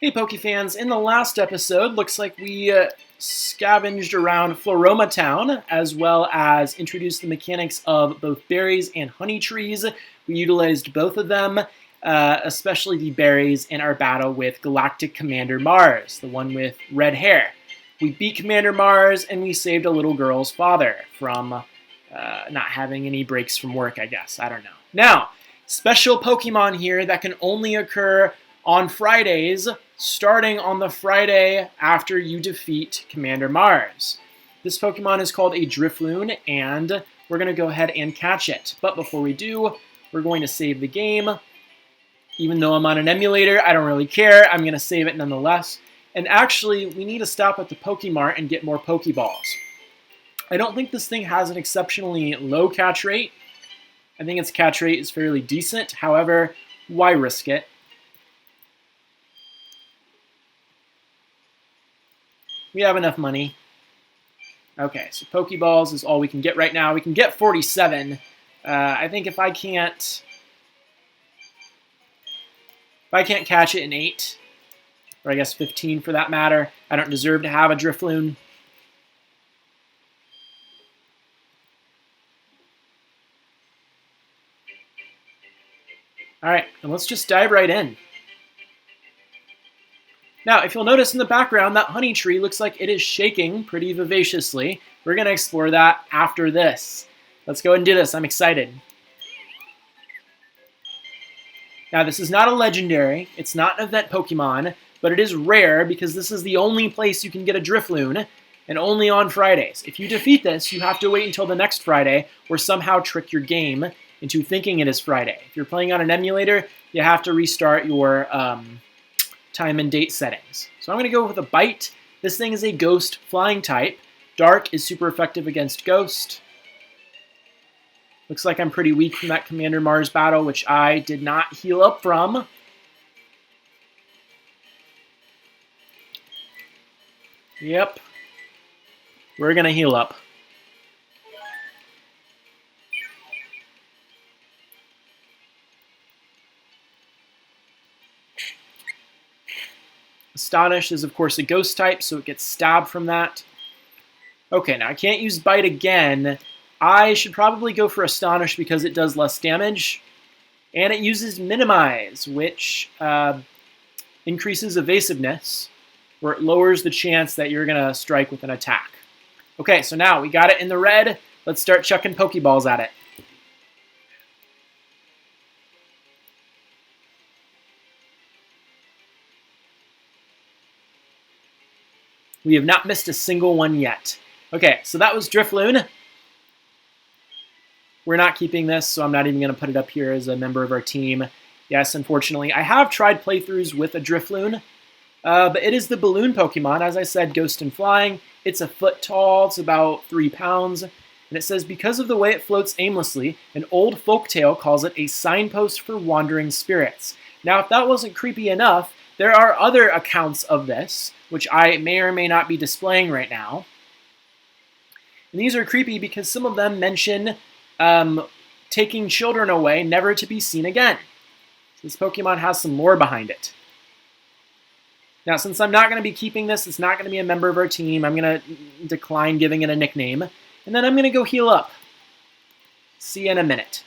Hey Pokefans, in the last episode, looks like we scavenged around Floroma Town, as well as introduced the mechanics of both berries and honey trees. We utilized both of them, especially the berries, in our battle with Galactic Commander Mars, the one with red hair. We beat Commander Mars, and we saved a little girl's father from not having any breaks from work, I guess. I don't know. Now, special Pokemon here that can only occur on Fridays, starting on the Friday after you defeat Commander Mars. This Pokemon is called a Drifloon, and we're going to go ahead and catch it. But before we do, we're going to save the game. Even though I'm on an emulator, I don't really care. I'm going to save it nonetheless. And actually, we need to stop at the Pokemart and get more Pokeballs. I don't think this thing has an exceptionally low catch rate. I think its catch rate is fairly decent. However, why risk it? We have enough money. Okay, so Pokeballs is all we can get right now. We can get 47. I think if I can't catch it in 8, or I guess 15 for that matter, I don't deserve to have a Drifloon. All right, and let's just dive right in. Now, if you'll notice in the background, that honey tree looks like it is shaking pretty vivaciously. We're going to explore that after this. Let's go ahead and do this. I'm excited. Now, this is not a legendary. It's not an event Pokemon, but it is rare because this is the only place you can get a Drifloon, and only on Fridays. If you defeat this, you have to wait until the next Friday or somehow trick your game into thinking it is Friday. If you're playing on an emulator, you have to restart your time and date settings. So I'm going to go with a Bite. This thing is a Ghost flying type. Dark is super effective against Ghost. Looks like I'm pretty weak from that Commander Mars battle, which I did not heal up from. Yep. We're going to heal up. Astonish is, of course, a Ghost type, so it gets stabbed from that. Okay, now I can't use Bite again. I should probably go for Astonish because it does less damage. And it uses Minimize, which increases evasiveness, where it lowers the chance that you're going to strike with an attack. Okay, so now we got it in the red. Let's start chucking Pokeballs at it. We have not missed a single one yet. Okay, so that was Drifloon. We're not keeping this, so I'm not even going to put it up here as a member of our team. Yes, unfortunately. I have tried playthroughs with a Drifloon, but it is the balloon Pokemon. As I said, Ghost and Flying. It's a foot tall. It's about 3 pounds. And it says, because of the way it floats aimlessly, an old folktale calls it a signpost for wandering spirits. Now, if that wasn't creepy enough, there are other accounts of this, which I may or may not be displaying right now. And these are creepy because some of them mention taking children away, never to be seen again. So this Pokemon has some lore behind it. Now, since I'm not going to be keeping this, it's not going to be a member of our team, I'm going to decline giving it a nickname. And then I'm going to go heal up. See you in a minute.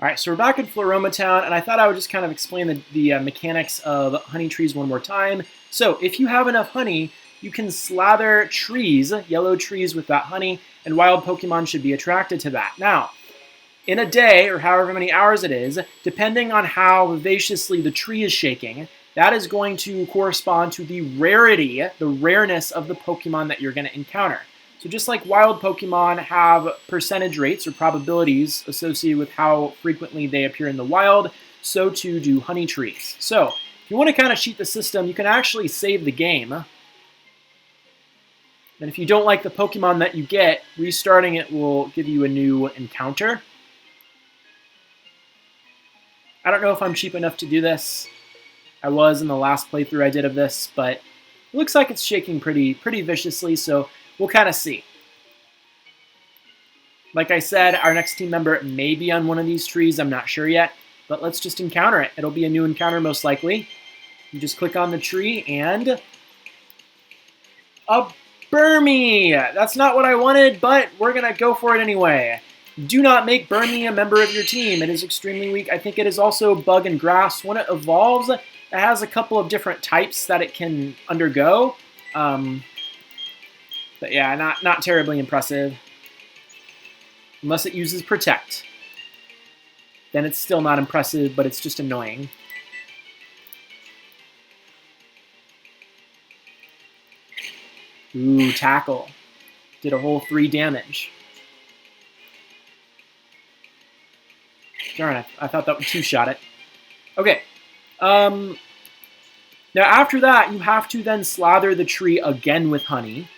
Alright, so we're back in Floroma Town, and I thought I would just kind of explain the mechanics of honey trees one more time. So, if you have enough honey, you can slather trees, yellow trees, with that honey, and wild Pokemon should be attracted to that. Now, in a day, or however many hours it is, depending on how vivaciously the tree is shaking, that is going to correspond to the rarity, the rareness of the Pokemon that you're going to encounter. So just like wild Pokemon have percentage rates or probabilities associated with how frequently they appear in the wild, so too do honey trees. So if you want to kind of cheat the system, you can actually save the game. And if you don't like the Pokemon that you get, restarting it will give you a new encounter. I don't know if I'm cheap enough to do this. I was in the last playthrough I did of this, but it looks like it's shaking pretty viciously, so we'll kind of see. Like I said, our next team member may be on one of these trees. I'm not sure yet. but let's just encounter it. It'll be a new encounter most likely. You just click on the tree and a Burmy! That's not what I wanted, but we're going to go for it anyway. Do not make Burmy a member of your team. It is extremely weak. I think it is also bug and grass. When it evolves, it has a couple of different types that it can undergo. But yeah, not terribly impressive. Unless it uses Protect. Then it's still not impressive, but it's just annoying. Ooh, Tackle. Did a whole 3 damage. Darn it, I thought that would 2-shot it. Okay. Now after that, you have to then slather the tree again with honey.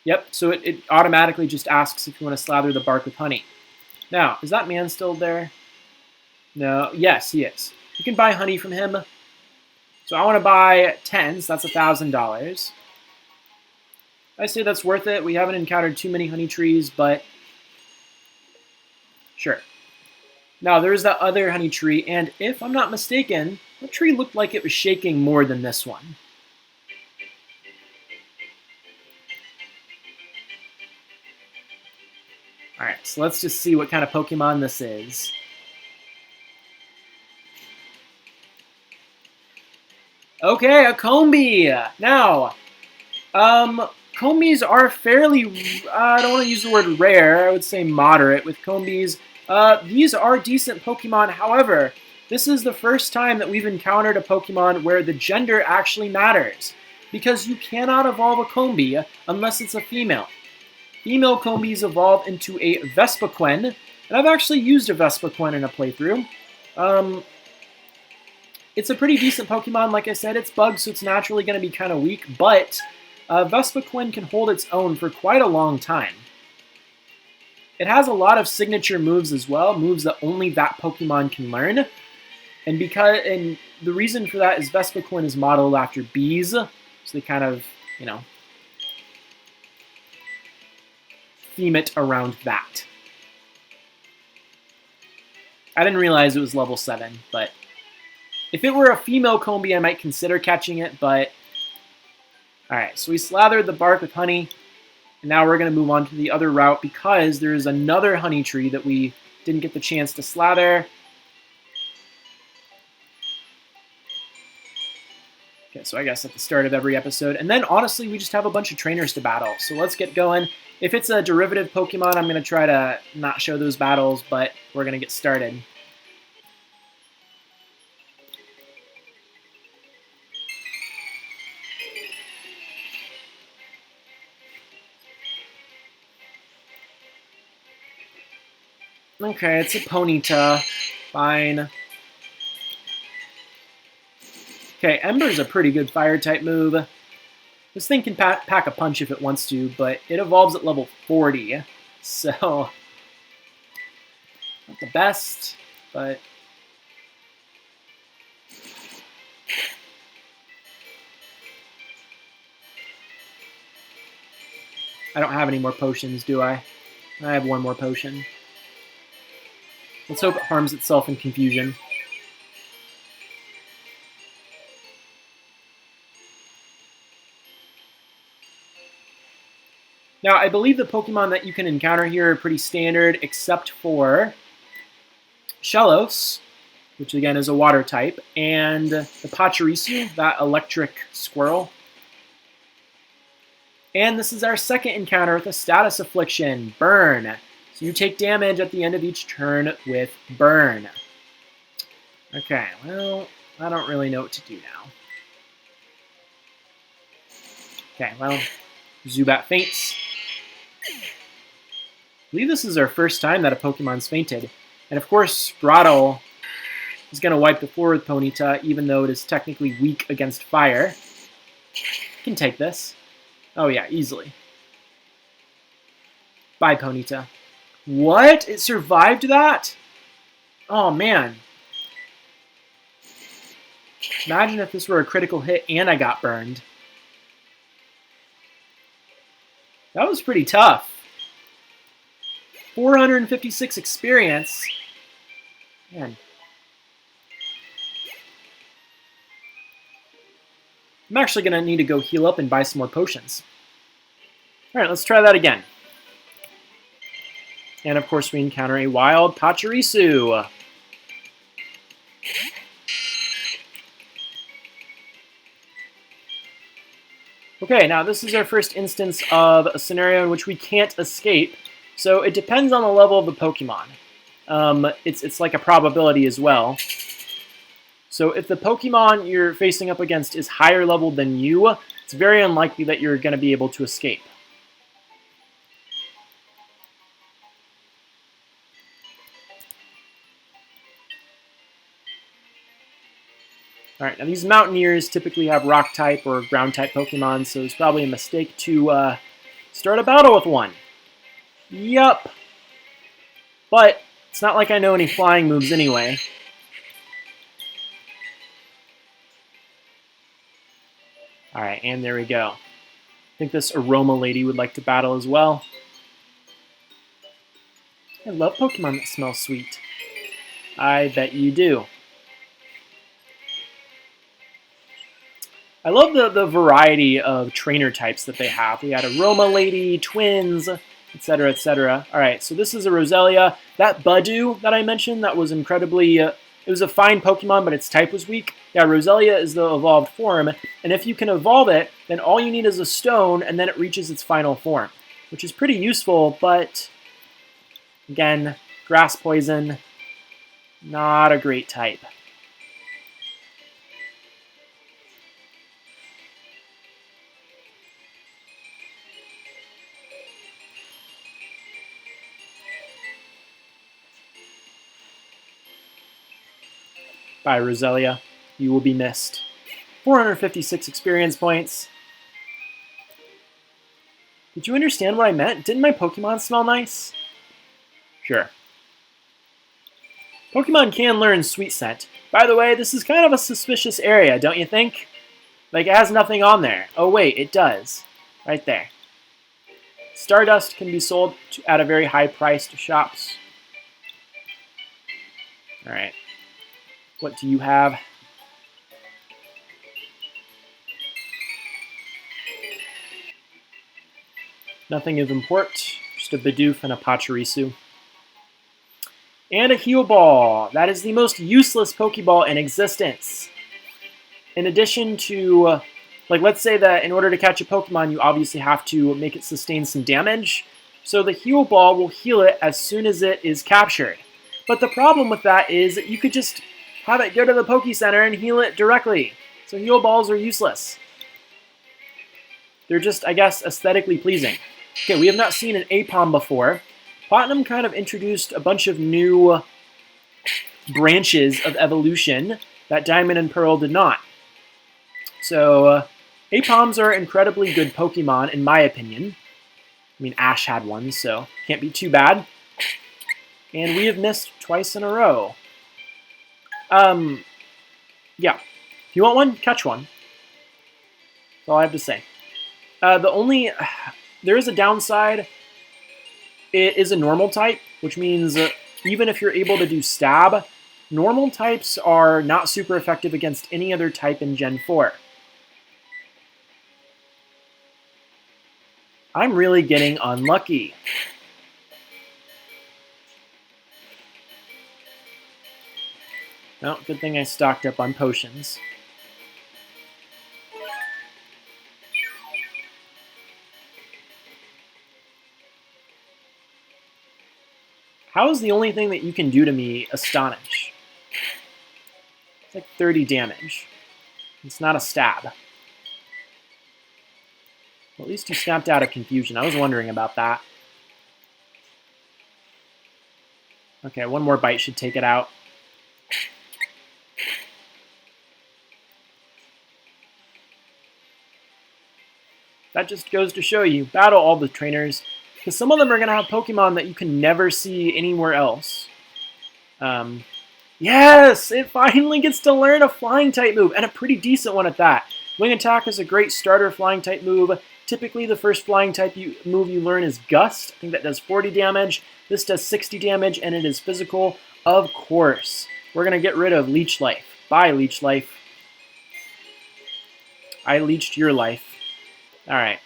Yep, so it automatically just asks if you want to slather the bark with honey. Now, is that man still there? No, yes, he is. You can buy honey from him. So I want to buy 10, so that's $1,000. I say that's worth it. We haven't encountered too many honey trees, but sure. Now, there's that other honey tree, and if I'm not mistaken, that tree looked like it was shaking more than this one. Alright, so let's just see what kind of Pokemon this is. Okay, a Combee! Now, Combees are fairly, I don't want to use the word rare, I would say moderate with Combees. These are decent Pokemon, however, this is the first time that we've encountered a Pokemon where the gender actually matters. Because you cannot evolve a Combee unless it's a female. Female Combees evolve into a Vespiquen, and I've actually used a Vespiquen in a playthrough. It's a pretty decent Pokemon, like I said, it's bugged, so it's naturally going to be kind of weak, but Vespiquen can hold its own for quite a long time. It has a lot of signature moves as well, moves that only that Pokemon can learn, and the reason for that is Vespiquen is modeled after bees, so they kind of, you know, theme it around that. I didn't realize it was level 7, but if it were a female Combee, I might consider catching it, but alright, so we slathered the bark with honey, and now we're going to move on to the other route because there's another honey tree that we didn't get the chance to slather. Okay, so I guess at the start of every episode. And then, honestly, we just have a bunch of trainers to battle, so let's get going. If it's a derivative Pokemon, I'm going to try to not show those battles, but we're going to get started. Okay, it's a Ponyta. Fine. Okay, Ember's a pretty good Fire-type move. This thing can pack a punch if it wants to, but it evolves at level 40, so not the best, but I don't have any more potions, do I? I have one more potion. Let's hope it harms itself in confusion. Now, I believe the Pokemon that you can encounter here are pretty standard, except for Shellos, which again is a water type, and the Pachirisu, that electric squirrel. And this is our second encounter with a status affliction, Burn. So you take damage at the end of each turn with Burn. Okay, well, I don't really know what to do now. Okay, well, Zubat faints. I believe this is our first time that a Pokemon's fainted. And of course, Brattle is going to wipe the floor with Ponyta, even though it is technically weak against fire. Can take this. Oh yeah, easily. Bye, Ponyta. What? It survived that? Oh, man. Imagine if this were a critical hit and I got burned. That was pretty tough. 456 experience. Man. I'm actually going to need to go heal up and buy some more potions. Alright, let's try that again. And of course we encounter a wild Pachirisu. Okay, now this is our first instance of a scenario in which we can't escape. So it depends on the level of the Pokemon. It's like a probability as well. So if the Pokemon you're facing up against is higher level than you, it's very unlikely that you're going to be able to escape. Alright, now these Mountaineers typically have Rock-type or Ground-type Pokemon, so it's probably a mistake to start a battle with one. Yup. But it's not like I know any flying moves anyway. Alright, and there we go. I think this Aroma Lady would like to battle as well. I love Pokemon that smell sweet. I bet you do. I love the variety of trainer types that they have. We had Aroma Lady, Twins, etc., etc. Alright, so this is a Roselia. That Budew that I mentioned, that was incredibly... it was a fine Pokemon, but its type was weak. Yeah, Roselia is the evolved form, and if you can evolve it, then all you need is a stone, and then it reaches its final form, which is pretty useful, but... Again, Grass Poison, not a great type. Bye, Roselia. You will be missed. 456 experience points. Did you understand what I meant? Didn't my Pokemon smell nice? Sure. Pokemon can learn Sweet Scent. By the way, this is kind of a suspicious area, don't you think? Like, it has nothing on there. Oh wait, it does. Right there. Stardust can be sold at a very high price to shops. Alright. What do you have? Nothing of import. Just a Bidoof and a Pachirisu. And a Heal Ball. That is the most useless Pokeball in existence. In addition to, like, let's say that in order to catch a Pokemon, you obviously have to make it sustain some damage. So the Heal Ball will heal it as soon as it is captured. But the problem with that is that you could just have it go to the Poke Center and heal it directly. So Heal Balls are useless. They're just, I guess, aesthetically pleasing. Okay, we have not seen an Aipom before. Platinum kind of introduced a bunch of new branches of evolution that Diamond and Pearl did not. So, Aipoms are incredibly good Pokemon, in my opinion. I mean, Ash had one, so can't be too bad. And we have missed twice in a row. Yeah. If you want one, catch one. That's all I have to say. There is a downside. It is a normal type, which means even if you're able to do stab, normal types are not super effective against any other type in Gen 4. I'm really getting unlucky. No, good thing I stocked up on potions. How is the only thing that you can do to me Astonish? It's like 30 damage. It's not a stab. Well, at least you snapped out of confusion. I was wondering about that. Okay, one more bite should take it out. That just goes to show you, battle all the trainers, because some of them are going to have Pokemon that you can never see anywhere else. Yes! It finally gets to learn a Flying-type move, and a pretty decent one at that. Wing Attack is a great starter Flying-type move. Typically, the first Flying-type move you learn is Gust. I think that does 40 damage. This does 60 damage, and it is physical. Of course. We're going to get rid of Leech Life. Bye, Leech Life. I leeched your life. Alright.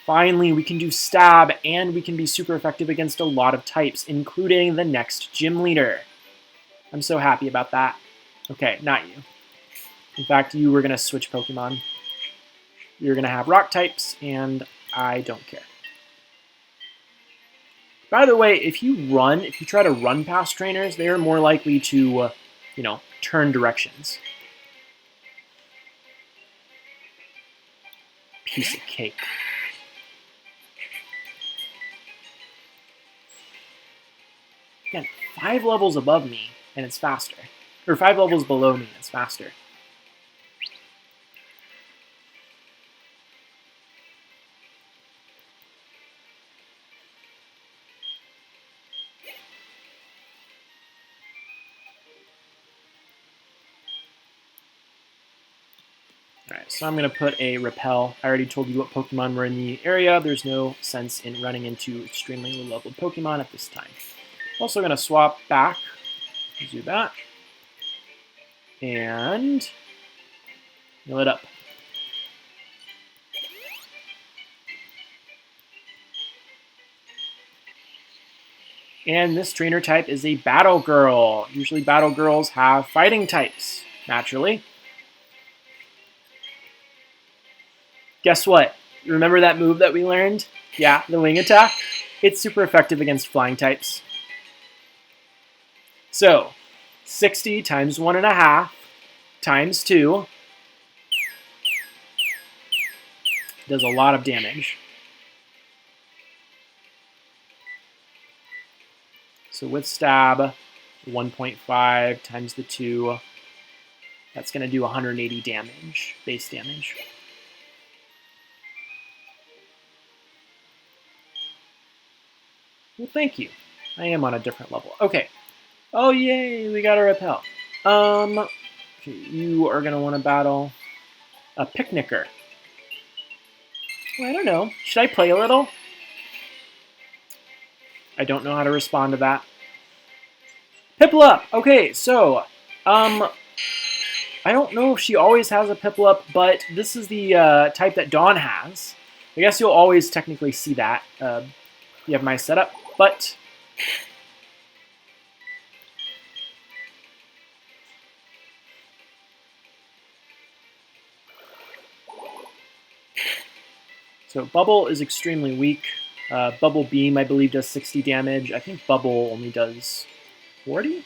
Finally, we can do Stab, and we can be super effective against a lot of types, including the next gym leader. I'm so happy about that. Okay, not you. In fact, you were going to switch Pokemon. You're going to have rock types, and I don't care. By the way, if you try to run past trainers, they are more likely to, turn directions. Piece of cake. Again, 5 levels above me, and it's faster. Or 5 levels below me, and it's faster. Alright, so I'm going to put a Repel. I already told you what Pokemon were in the area. There's no sense in running into extremely low-leveled Pokemon at this time. Also going to swap back. Let's do that. And heal it up. And this trainer type is a Battle Girl. Usually Battle Girls have fighting types, naturally. Guess what? Remember that move that we learned? Yeah, the wing attack. It's super effective against flying types. So, 60 times 1.5 times 2 does a lot of damage. So with Stab, 1.5 times the 2, that's going to do 180 damage, base damage. Well, thank you. I am on a different level. Okay. Oh, yay, we got a Repel. Okay, you are going to want to battle a Picnicker. Well, I don't know. Should I play a little? I don't know how to respond to that. Piplup! Okay, so, I don't know if she always has a Piplup, but this is the type that Dawn has. I guess you'll always technically see that. You have my setup, but... So Bubble is extremely weak. Bubble Beam, I believe, does 60 damage. I think Bubble only does 40?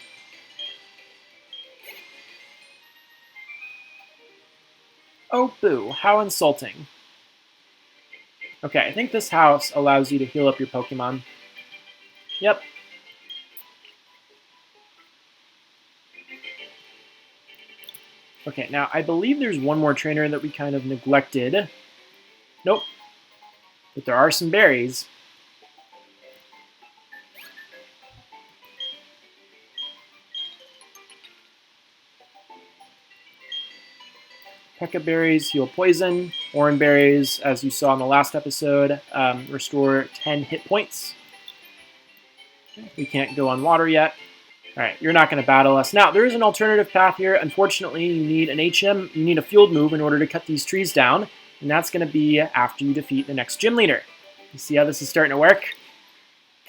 Oh, boo. How insulting. Okay, I think this house allows you to heal up your Pokemon. Yep. Okay, now I believe there's one more trainer that we kind of neglected. Nope. But there are some berries. Pekka berries heal poison. Oran berries, as you saw in the last episode, restore 10 hit points. We can't go on water yet. Alright, you're not going to battle us. Now, there is an alternative path here. Unfortunately, you need an HM, you need a field move in order to cut these trees down, and that's going to be after you defeat the next gym leader. You see how this is starting to work?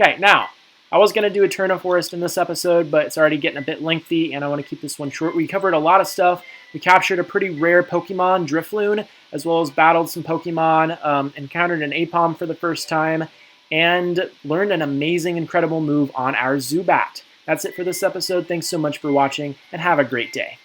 Okay, now, I was going to do Eterna Forest in this episode, but it's already getting a bit lengthy, and I want to keep this one short. We covered a lot of stuff. We captured a pretty rare Pokemon, Drifloon, as well as battled some Pokemon, encountered an Apom for the first time, and learned an amazing, incredible move on our Zubat. That's it for this episode. Thanks so much for watching, and have a great day.